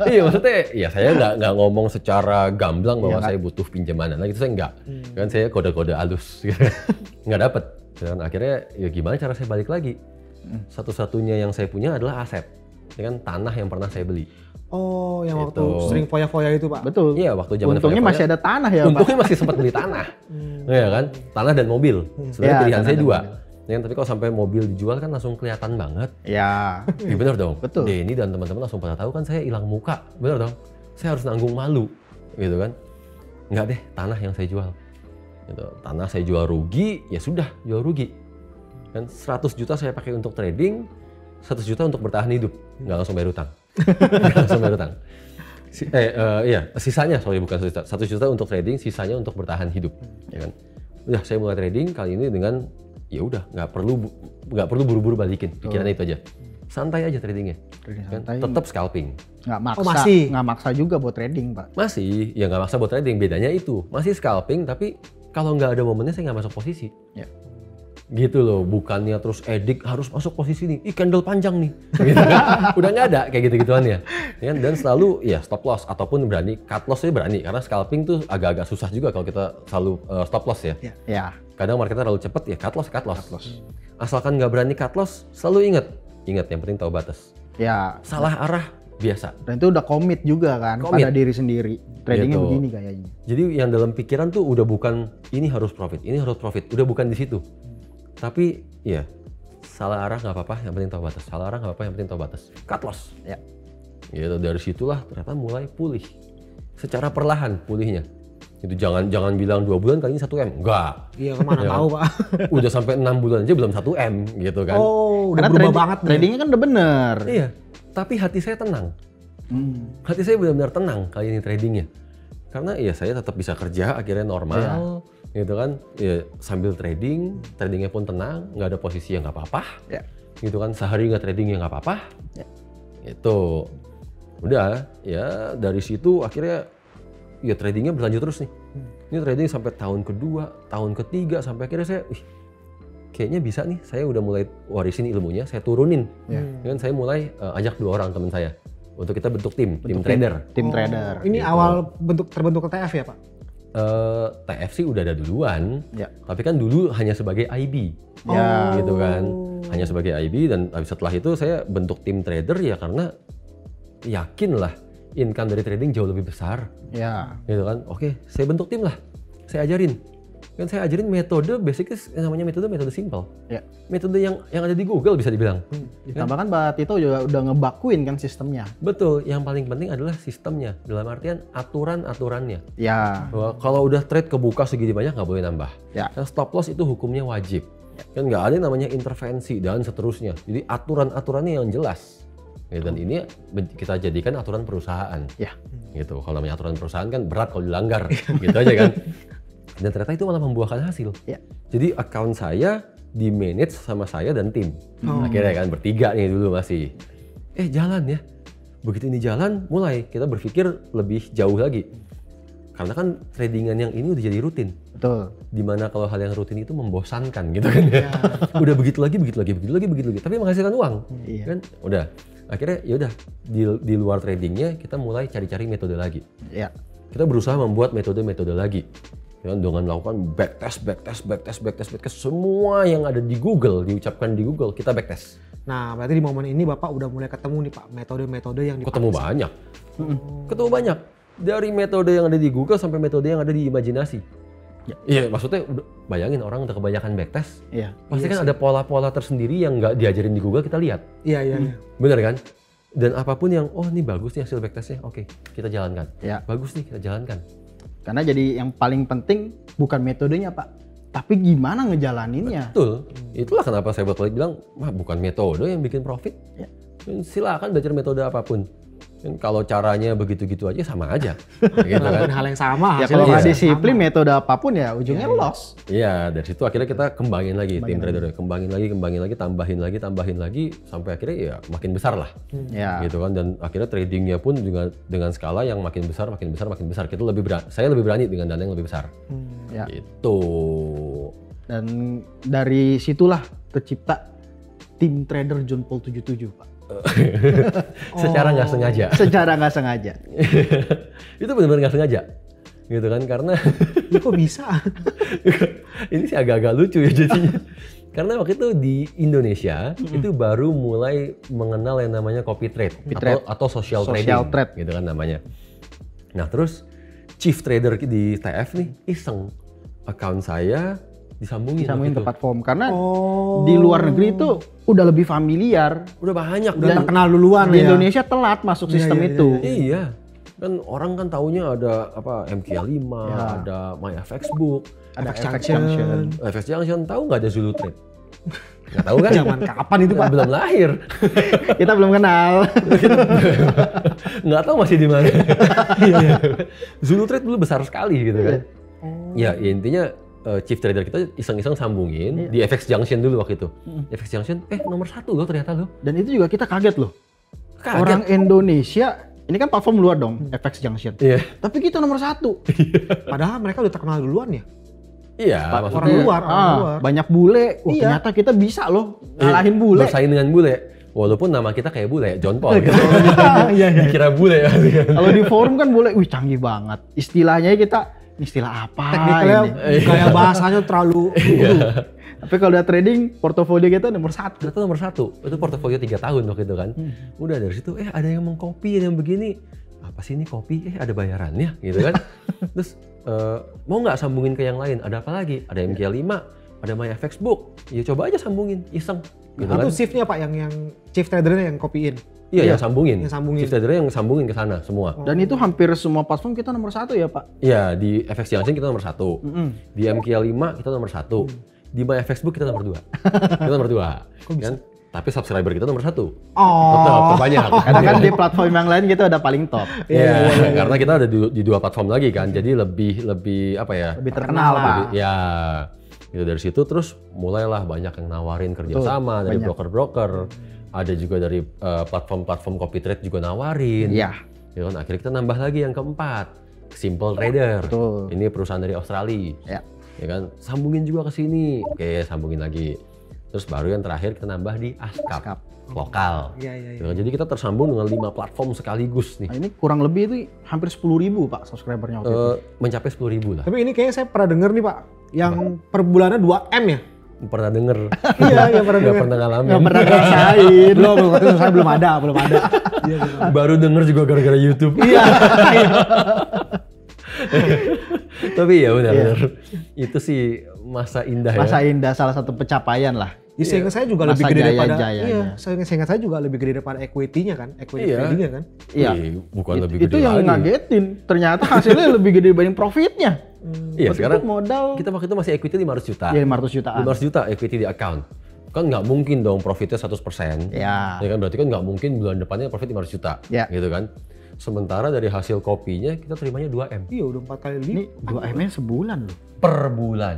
Iya maksudnya, ya saya nggak ngomong secara gamblang bahwa saya butuh pinjaman. Nah gitu saya nggak. Kan saya kode-kode halus, nggak dapet. Dan akhirnya ya gimana cara saya balik lagi? Satu-satunya yang saya punya adalah aset. Ini kan tanah yang pernah saya beli. Oh, yang waktu sering foya-foya itu Pak? Betul. Iya, waktu zaman untungnya foya-foya, masih ada tanah ya Pak? Untungnya masih sempat beli tanah. Iya kan? Tanah dan mobil. Sebenarnya pilihan saya 2. Tapi kalau sampai mobil dijual kan langsung kelihatan banget. Iya. Iya benar dong. Betul. Denny dan teman-teman langsung pada tahu kan saya hilang muka. Benar dong. Saya harus nanggung malu. Gitu kan. Enggak deh, tanah yang saya jual. Gitu. Tanah saya jual rugi, ya sudah, jual rugi. Dan 100 juta saya pakai untuk trading, 100 juta untuk bertahan hidup. Nggak langsung bayar utang. Sisanya, bukan 1 juta untuk trading, sisanya untuk bertahan hidup. Ya kan? Udah, saya mulai trading kali ini dengan, ya udah, nggak perlu buru-buru balikin. Pikirannya itu aja. Santai aja tradingnya. Kan? Tetap scalping. Nggak maksa, nggak maksa juga buat trading Pak. Masih, ya nggak maksa buat trading. Bedanya itu, masih scalping, tapi kalau nggak ada momennya saya nggak masuk posisi. Gitu loh, bukannya terus edik harus masuk posisi nih, candle panjang nih, gitu kan. Udah nggak ada kayak gitu-gituan ya. Dan selalu ya stop loss ataupun berani cut loss berani, karena scalping tuh agak-agak susah juga kalau kita selalu stop loss ya. Ya. Kadang marketnya terlalu cepet ya cut loss. Asalkan nggak berani cut loss, selalu ingat yang penting tahu batas. Ya. Salah arah biasa. Dan itu udah komit juga kan pada diri sendiri. Tradingnya gitu. Begini kayaknya. Jadi yang dalam pikiran tuh udah bukan ini harus profit, udah bukan di situ. Tapi ya salah arah nggak apa-apa, yang penting tahu batas. Salah arah nggak apa-apa, yang penting tahu batas. Cut loss. Ya. Gitu, dari situlah ternyata mulai pulih. Secara perlahan pulihnya. Itu jangan bilang 2 bulan kali ini 1 M. Enggak. Iya, kemana tahu Pak. Udah sampai 6 bulan aja belum 1 M gitu kan. Oh, udah Karena berubah banget. Tradingnya kan udah bener. Iya. Tapi hati saya tenang. Hati saya benar-benar tenang kali ini tradingnya. Karena ya saya tetap bisa kerja akhirnya normal. Gitu kan, ya sambil tradingnya pun tenang, nggak ada posisi yang nggak apa-apa, gitu kan, sehari nggak trading ya nggak apa-apa, itu udah ya dari situ akhirnya ya tradingnya berlanjut terus nih, ini trading sampai tahun kedua, tahun ketiga sampai akhirnya saya, kayaknya bisa nih, saya udah mulai warisin ilmunya, saya turunin, kan saya mulai ajak 2 orang teman saya untuk kita bentuk tim trader. Tim trader. Ini gitu. awal terbentuk TF ya Pak? TF sih udah ada duluan, tapi kan dulu hanya sebagai IB, gitu kan, hanya sebagai IB dan setelah itu saya bentuk tim trader ya karena yakin lah income dari trading jauh lebih besar, gitu kan. Oke, saya bentuk tim lah, saya ajarin metode basicnya namanya metode simple, metode yang ada di Google bisa dibilang. Ditambahkan Pak Tito juga udah ngebakuin kan sistemnya. Betul, yang paling penting adalah sistemnya, dalam artian aturannya. Ya. Bahwa kalau udah trade kebuka segini banyak nggak boleh nambah. Kan stop loss itu hukumnya wajib. Kan nggak ada yang namanya intervensi dan seterusnya. Jadi aturannya yang jelas. Dan ini kita jadikan aturan perusahaan. Gitu. Kalau namanya aturan perusahaan kan berat kalau dilanggar. Gitu aja kan. Dan ternyata itu malah membuahkan hasil. Jadi account saya di manage sama saya dan tim. Akhirnya kan bertiga nih dulu masih. Jalan ya. Begitu ini jalan, mulai kita berpikir lebih jauh lagi. Karena kan tradingan yang ini udah jadi rutin. Betul. Dimana kalau hal yang rutin itu membosankan gitu kan ya. Udah begitu lagi. Tapi menghasilkan uang. Kan udah. Akhirnya ya udah di luar tradingnya kita mulai cari-cari metode lagi. Kita berusaha membuat metode-metode lagi. Dengan melakukan backtest, semua yang ada di Google, diucapkan di Google, kita backtest. Nah, berarti di momen ini Bapak udah mulai ketemu nih Pak, metode-metode yang dipakai. Ketemu banyak. Dari metode yang ada di Google sampai metode yang ada di imajinasi. Iya, maksudnya bayangin orang udah kebanyakan backtest. Pasti kan ada pola-pola tersendiri yang nggak diajarin di Google, kita lihat. Iya. Bener kan? Dan apapun yang, ini bagus nih hasil backtestnya, oke, kita jalankan. Bagus nih, kita jalankan. Karena jadi yang paling penting bukan metodenya Pak, tapi gimana ngejalaninnya. Betul. Itulah kenapa saya balik bilang, bukan metode yang bikin profit. Silakan belajar metode apapun. Kalau caranya begitu-gitu aja sama aja. Gitu kan. Hal yang sama. Kalau nggak disiplin metode apapun ya ujungnya loss. Iya, dari situ akhirnya kita kembangin lagi tim trader, kembangin lagi, tambahin lagi sampai akhirnya ya makin besar lah. Gitu kan, dan akhirnya tradingnya pun dengan skala yang makin besar. Kita saya lebih berani dengan dana yang lebih besar. Gitu. Dan dari situlah tercipta tim trader John Paul 77 Pak. Secara nggak sengaja. Itu benar-benar nggak sengaja, gitu kan, karena kok bisa? Ini sih agak-agak lucu ya jadinya. Karena waktu itu di Indonesia itu baru mulai mengenal yang namanya copy trade atau social trading, gitu kan namanya. Nah terus chief trader di TF nih iseng account saya disambungin ke platform karena di luar negeri itu udah lebih familiar, udah banyak, udah terkenal duluan. Di Indonesia telat masuk sistem itu. Iya, kan orang kan taunya ada apa MQ5, ada MyFXbook, ada FX Junction, tahu nggak ada Zulu Trade? Nggak tahu kan? Zaman kapan itu Pak? Belum lahir. Kita belum kenal. Nggak tahu masih di mana. Zulu Trade dulu besar sekali gitu kan. Ya intinya chief trader kita iseng-iseng sambungin di FX Junction dulu waktu itu. FX Junction, nomor 1 loh ternyata loh. Dan itu juga kita kaget loh. Orang Indonesia, ini kan platform luar dong, FX Junction. Tapi kita nomor 1. Padahal mereka udah terkenal duluan ya? Iya, orang luar. Banyak bule. Wah, ternyata kita bisa loh ngalahin bule. Bersaing dengan bule. Walaupun nama kita kayak bule, John Paul gitu. Iya. Dikira bule. Kalau di forum kan bule, wih canggih banget. Istilahnya kita, istilah apa tekniknya ini? kayak bahasanya terlalu Tapi kalau udah trading, portofolio kita nomor 1. Itu nomor 1. Itu portofolio 3 tahun waktu itu kan. Udah dari situ, ada yang mengcopy, ada yang begini. Apa sih ini kopi? Ada bayarannya gitu kan. Terus mau nggak sambungin ke yang lain? Ada apa lagi? Ada MK5, ada MyFX Book. Ya coba aja sambungin, iseng. Gitu itu kan. shiftnya Pak yang chief tradernya yang copyin. Iya, yang sambungin. Yang sambungin. Chief tradernya yang sambungin ke sana semua. Dan itu hampir semua platform kita nomor 1 ya Pak? Iya, di FX Junction kita nomor 1. Di MK5 kita nomor 1. Di MyFX Book kita nomor 2. Kita nomor 2. Kok bisa? Kan? Tapi subscriber kita nomor 1. Tetap terbanyak. Karena kan di platform yang lain kita udah paling top. Iya, karena kita ada di 2 platform lagi kan. Jadi lebih apa ya? Lebih terkenal Pak. Ya. Gitu dari situ terus mulailah banyak yang nawarin kerjasama dari broker-broker. Ada juga dari platform-platform copy trade juga nawarin. Iya. Ya kan akhirnya kita nambah lagi yang keempat, Simple Trader. Betul. Ini perusahaan dari Australia. Ya. Ya kan, sambungin juga ke sini. Oke, sambungin lagi. Terus baru yang terakhir kita nambah di Askap lokal. Iya. Ya, jadi kita tersambung dengan 5 platform sekaligus nih. Nah, ini kurang lebih itu hampir 10.000 Pak subscribernya waktu itu. Mencapai 10.000 lah. Tapi ini kayaknya saya pernah denger nih Pak, yang per bulannya 2M ya? Pernah denger? Iya, pernah denger. Gak pernah ngalamin. Nggak pernah ngerasain. Saya belum ada. Baru denger juga gara-gara YouTube. Iya. Tapi ya benar. Itu sih masa indah ya. Masa indah, salah satu pencapaian lah. Seingat saya juga Masa lebih gede daripada jaya-jayanya. seingat saya juga lebih gede daripada equity-nya kan, equity trading-nya kan. Iya. Bukan lebih gede Itu yang lagi. ngagetin. Ternyata hasilnya lebih gede dibanding profitnya. Iya, Waktu sekarang itu modal kita waktu itu masih equity 500 juta. ya 500 jutaan. 500 juta equity di account. Kan nggak mungkin dong profitnya 100%. Ya. Ya kan berarti kan nggak mungkin bulan depannya profit 500 juta. Ya. Gitu kan. Sementara dari hasil kopinya kita terimanya 2M. Iya, udah 4 kali Ini lipat. 2M-nya sebulan loh. Per bulan.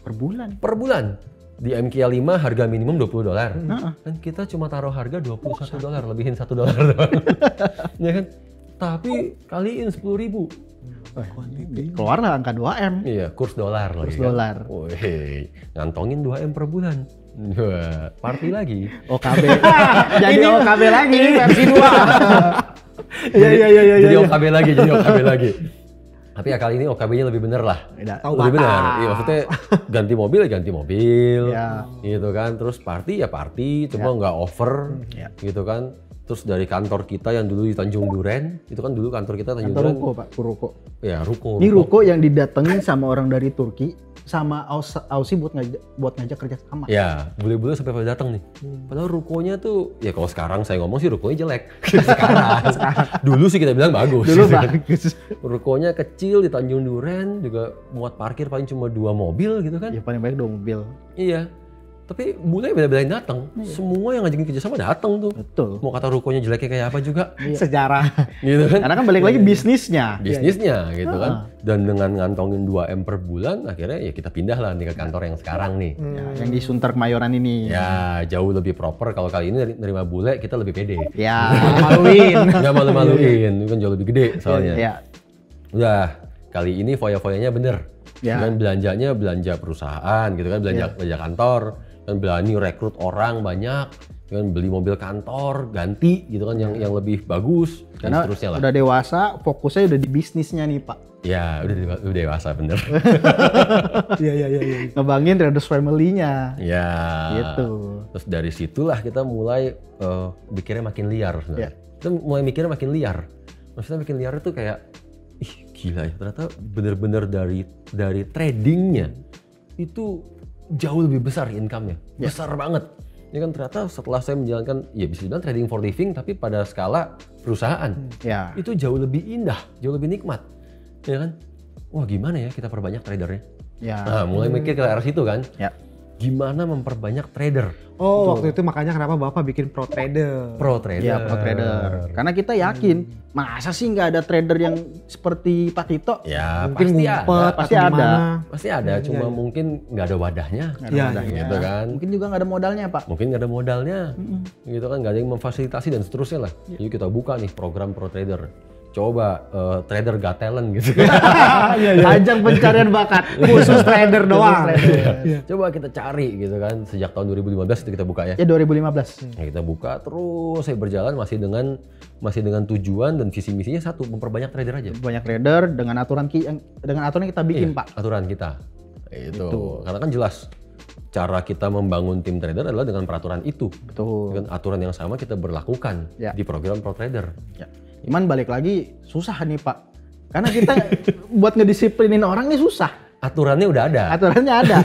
Per bulan. Per bulan. Di MK5 harga minimum $20. Heeh. Kan kita cuma taruh harga $21, lebihin $1 doang. Ya kan? Tapi kaliin 10.000. Keluarlah angka 2M. Iya, kurs dolar lagi. Kurs kan? dolar. Wih, ngantongin 2M per bulan. Wah, party lagi. OKB. Jadi OKB lagi versi 2. Iya. Jadi OKB lagi. Tapi ya kali ini OKB-nya lebih bener lah. Tahu Lebih bener. batas. Iya, maksudnya ganti mobil ya ganti mobil. Ya. Gitu kan. Terus party ya party, cuma nggak over. Ya. Gitu kan. Terus dari kantor kita yang dulu di Tanjung Duren, itu kan dulu kantor kita Tanjung Kantor Duren. ruko Pak, ruko. Ya, ruko. Ini ruko yang didatengin sama orang dari Turki sama Aussie buat ngajak kerja sama. Ya, bule-bule sampai pada datang nih. Padahal rukonya tuh, ya kalau sekarang saya ngomong sih rukonya jelek. sekarang. Dulu sih kita bilang bagus. Dulu bagus. Rukonya kecil di Tanjung Duren, juga muat parkir paling cuma 2 mobil gitu kan. Ya paling banyak 2 mobil. Iya. Tapi bule beda-bedain datang. Semua yang ngajakin kerjasama datang tuh. Betul. Mau kata rukonya jeleknya kayak apa juga. Sejarah. Gitu kan. Karena kan balik lagi bisnisnya. Bisnisnya gitu kan. Dan dengan ngantongin 2M per bulan, akhirnya ya kita pindah lah nih ke kantor yang sekarang nih. Ya, yang di Sunter Kemayoran ini. Ya, jauh lebih proper. Kalau kali ini nerima bule, kita lebih pede. Ya. Maluin. Nggak malu-maluin, itu kan jauh lebih gede soalnya. Ya. Udah, kali ini foya-foyanya bener. Ya. Kan belanjanya belanja perusahaan gitu kan, belanja kantor. Kan berani rekrut orang banyak. Kan beli mobil kantor, ganti gitu kan yang lebih bagus. Dan Karena seterusnya lah. udah dewasa, fokusnya udah di bisnisnya nih Pak. Ya, udah dewasa bener. Iya. Ngebangin traders family-nya. Ya. Gitu. Terus dari situlah kita mulai mikirnya makin liar sebenarnya. Kita mulai mikirnya makin liar. Maksudnya makin liar itu kayak, ih gila ya ternyata bener-bener dari tradingnya itu jauh lebih besar income-nya. Besar banget. Ini kan ternyata setelah saya menjalankan, ya bisa dibilang trading for living tapi pada skala perusahaan. Ya. Itu jauh lebih indah, jauh lebih nikmat. Ya kan? Wah gimana ya kita perbanyak tradernya? Ya. Nah, mulai mikir ke arah situ kan. Ya. Gimana memperbanyak trader? Oh, waktu itu makanya kenapa Bapak bikin pro trader. Pro trader. Ya, pro trader. Karena kita yakin, masa sih nggak ada trader yang seperti Pak Tito? Ya, Mungkin pasti ngumpet ada. Pasti atau ada. gimana. Pasti ada, cuma mungkin nggak ada wadahnya. Nggak ada Iya, modalnya. Gitu kan. Mungkin juga nggak ada modalnya Pak. Mungkin nggak ada modalnya. Gitu kan, nggak ada yang memfasilitasi dan seterusnya lah. Jadi kita buka nih program pro trader. coba trader got talent gitu. Ajang pencarian bakat Khusus trader doang. Coba kita cari gitu kan, sejak tahun 2015 itu kita buka ya. Ya 2015. Nah, kita buka terus saya berjalan masih dengan tujuan dan visi misinya satu, memperbanyak trader aja. Banyak trader dengan aturan yang kita bikin, Pak. Aturan kita. Itu. Karena kan jelas cara kita membangun tim trader adalah dengan peraturan itu. Betul. Dengan aturan yang sama kita berlakukan di program Pro Trader. Ya. Cuman balik lagi susah nih, Pak. Karena kita buat ngedisiplinin orang nih susah. Aturannya udah ada. Aturannya ada.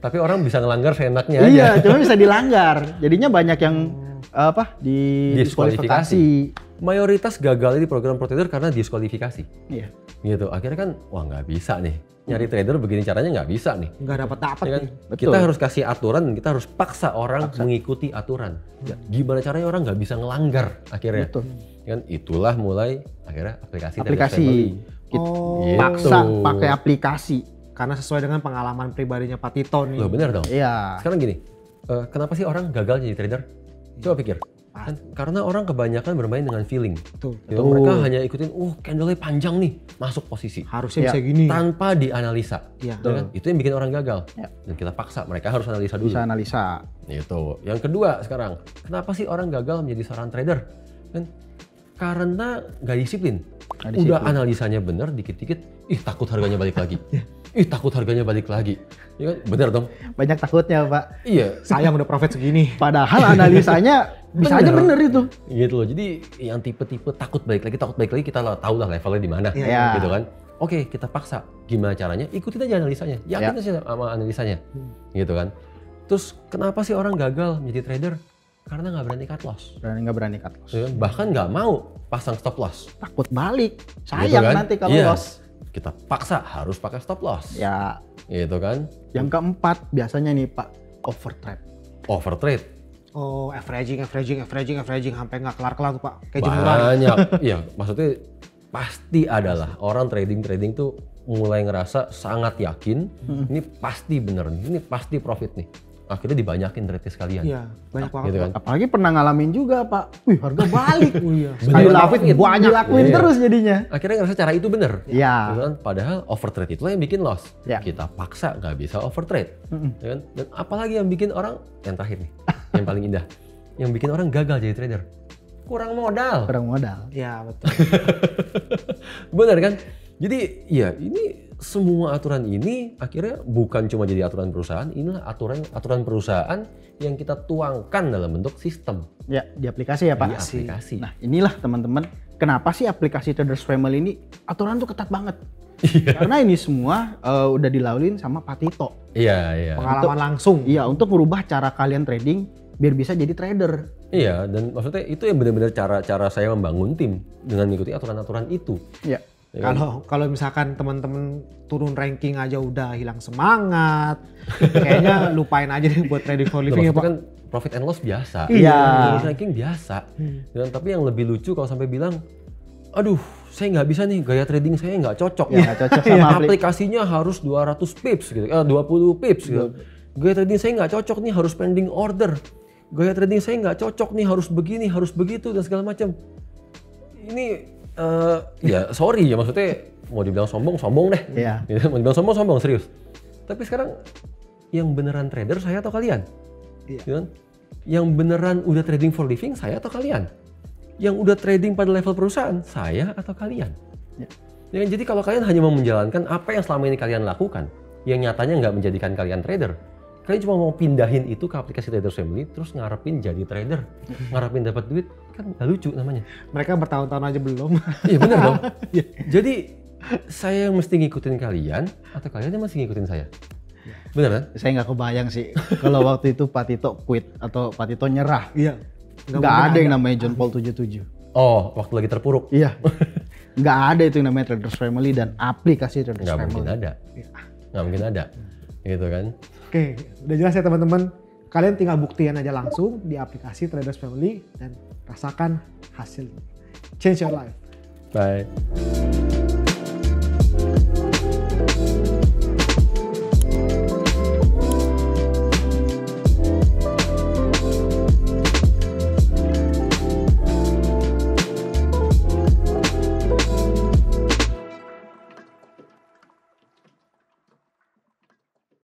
Tapi orang bisa ngelanggar seenaknya aja. Iya, cuma bisa dilanggar. Jadinya banyak yang diskualifikasi. Mayoritas gagal di program Pro Trader karena diskualifikasi. Iya. Gitu. Akhirnya kan, wah nggak bisa nih. Nyari trader begini caranya nggak bisa nih. Nggak dapat Ya kan? nih. Kita harus kasih aturan dan kita harus paksa orang mengikuti aturan. Ya, gimana caranya orang nggak bisa ngelanggar akhirnya. Betul. Ya kan? Itulah mulai akhirnya aplikasi. Paksa pakai aplikasi. Karena sesuai dengan pengalaman pribadinya Pak Tito nih. Loh benar dong. Iya. Sekarang gini, kenapa sih orang gagal jadi trader? Coba pikir. Kan, karena orang kebanyakan bermain dengan feeling. Betul. Gitu, mereka hanya ikutin, candle-nya panjang nih, masuk posisi. Harusnya bisa gini. Tanpa dianalisa. Iya. Kan? Itu yang bikin orang gagal. Dan kita paksa, mereka harus analisa dulu. Bisa analisa. Gitu. Yang kedua sekarang, kenapa sih orang gagal menjadi seorang trader? Kan? Karena nggak disiplin. Udah analisanya bener, dikit-dikit, takut harganya balik lagi. Takut harganya balik lagi. Ya kan? Bener dong? Banyak takutnya, Pak. Iya. Sayang udah profit segini. Padahal analisanya bisa aja bener itu. Gitu loh. Jadi yang tipe-tipe takut balik lagi, kita tahu lah levelnya di mana. Iya. Gitu kan? Oke, kita paksa. Gimana caranya? Ikutin aja analisanya. Yakin aja sama analisanya. Gitu kan? Terus kenapa sih orang gagal menjadi trader? Karena nggak berani cut loss. Nggak berani cut loss. Ya kan? Bahkan nggak mau pasang stop loss. Takut balik. Gitu Sayang kan? nanti kalau loss. Kita paksa harus pakai stop loss. Ya. Gitu kan? Yang keempat biasanya nih Pak, overtrade. Overtrade. Oh, averaging sampai nggak kelar-kelar tuh Pak. Kayak jemuran. Banyak. Iya, maksudnya pasti adalah orang trading tuh mulai ngerasa sangat yakin ini pasti bener nih, ini pasti profit nih. Akhirnya dibanyakin trade sekalian. Iya, banyak banget. Gitu kan? Apalagi pernah ngalamin juga Pak. Wih, harga balik. Sekali profit banyak. Dilakuin terus jadinya. Akhirnya ngerasa cara itu bener. Iya. Gitu kan? Padahal overtrade itulah yang bikin loss. Ya. Kita paksa nggak bisa overtrade. Ya kan? Dan apalagi yang bikin orang, yang terakhir nih, yang paling indah. Yang bikin orang gagal jadi trader. Kurang modal. Iya, betul. Bener kan? Jadi ya ini semua aturan ini akhirnya bukan cuma jadi aturan perusahaan, inilah aturan perusahaan yang kita tuangkan dalam bentuk sistem. Ya, di aplikasi ya Pak? Di aplikasi. Nah inilah teman-teman, kenapa sih aplikasi Traders Family ini aturan tuh ketat banget. Karena ini semua udah dilaluin sama Pak Tito. Iya. Pengalaman langsung. Iya, untuk merubah cara kalian trading biar bisa jadi trader. Iya, dan maksudnya itu yang benar-benar cara saya membangun tim dengan mengikuti aturan-aturan itu. Iya. Kalau misalkan teman-teman turun ranking aja udah hilang semangat, kayaknya lupain aja deh buat trading for living ya Pak. Kan profit and loss biasa, Iya. ranking biasa. Dan tapi yang lebih lucu kalau sampai bilang, aduh saya nggak bisa nih, gaya trading saya nggak cocok. Ya, nggak cocok sama aplikasinya harus 200 pips gitu, 20 pips gitu. Gaya trading saya nggak cocok nih, harus pending order. Gaya trading saya nggak cocok nih, harus begini, harus begitu dan segala macam. Ini ya sorry ya, maksudnya mau dibilang sombong deh. Iya. Mau dibilang sombong serius. Tapi sekarang yang beneran trader saya atau kalian? Iya. Yang beneran udah trading for living saya atau kalian? Yang udah trading pada level perusahaan saya atau kalian? Ya, jadi kalau kalian hanya mau menjalankan apa yang selama ini kalian lakukan, yang nyatanya nggak menjadikan kalian trader, kalian cuma mau pindahin itu ke aplikasi Traders Family, terus ngarepin jadi trader, ngarepin dapat duit, kan nggak lucu namanya. Mereka bertahun-tahun aja belum. Iya benar dong. Jadi saya yang mesti ngikutin kalian atau kalian yang masih ngikutin saya? Bener kan? Saya nggak kebayang sih kalau waktu itu Pak Tito quit atau Pak Tito nyerah. Iya. Nggak ada yang namanya John Paul 77. Oh, waktu lagi terpuruk? Iya. Nggak ada itu yang namanya Traders Family dan aplikasi Traders Family. Nggak mungkin ada. Nggak mungkin ada. Gitu kan? Oke, udah jelas ya teman-teman. Kalian tinggal buktiin aja langsung di aplikasi Traders Family dan rasakan hasilnya. Change your life. Bye.